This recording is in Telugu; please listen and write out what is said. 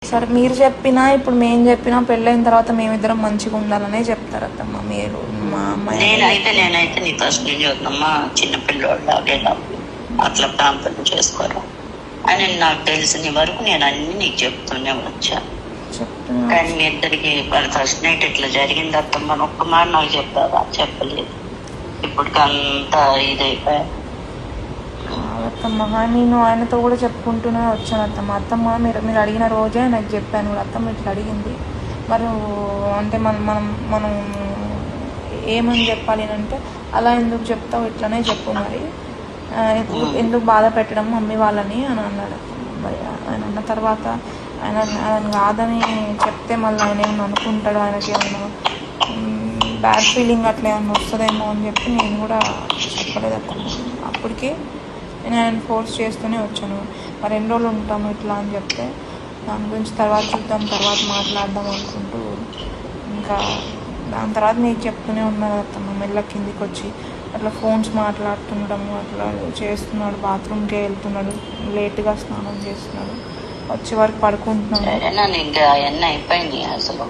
సరే మీరు చెప్పినా ఇప్పుడు మేము చెప్పినా పెళ్ళైన తర్వాత మేమిద్దరం మంచిగా ఉండాలనే చెప్తారు అత్తమ్మ. మీరు మా అమ్మాయి నేనైతే నీ ఫస్ట్ నుంచి వద్దమ్మా, చిన్నపిల్లోళ్ళు అట్లా ప్రాంతం చేసుకోరా అని నాకు తెలిసిన వరకు నేను అన్ని నీకు చెప్తూనే వచ్చాను. కానీ మీ ఇద్దరికి ఫస్ట్ నైట్ ఇట్లా జరిగింది అత్తమ్మ ఒక్క మాట నాకు చెప్పావా? చెప్పలేదు. ఇప్పటికి అంతా ఇదైపోయా అత్తమ్మ. నేను ఆయనతో కూడా చెప్పుకుంటూనే వచ్చాను అత్తమ్మ. అత్తమ్మ మీరు అడిగిన రోజే నాకు చెప్పాను కూడా, అత్తమ్మ ఇట్లా అడిగింది మరి అంటే మనం ఏమని చెప్పాలి అంటే, అలా ఎందుకు చెప్తావు, ఇట్లనే చెప్పు మరి, ఎందుకు బాధ పెట్టడం మమ్మీ వాళ్ళని అని అన్నాడు. ఆయన అన్న తర్వాత ఆయన కాదని చెప్తే మళ్ళీ ఆయన ఏమన్నా అనుకుంటాడు, ఆయనకి ఏమన్నా బ్యాడ్ ఫీలింగ్ అట్లా ఏమన్నా వస్తుందేమో అని చెప్పి నేను కూడా చెప్పలేదు అత్తమ్మ. అప్పటికే నేను ఆయన ఫోర్స్ చేస్తూనే వచ్చాను. మరి ఎన్ని రోజులు ఉంటాము ఇట్లా అని చెప్తే, దాని గురించి తర్వాత చూద్దాం, తర్వాత మాట్లాడదాం అనుకుంటూ ఇంకా దాని తర్వాత నీకు చెప్తూనే ఉన్నాను అత్తమ్మ. మెల్ల కిందికి వచ్చి అట్లా ఫోన్స్ మాట్లాడుతుండడము అట్లా చేస్తున్నాడు, బాత్రూమ్కి వెళ్తున్నాడు, లేట్గా స్నానం చేస్తున్నాడు, వచ్చే వరకు పడుకుంటున్నాడు. ఇంకా అవన్నీ అయిపోయినాయి అసలు.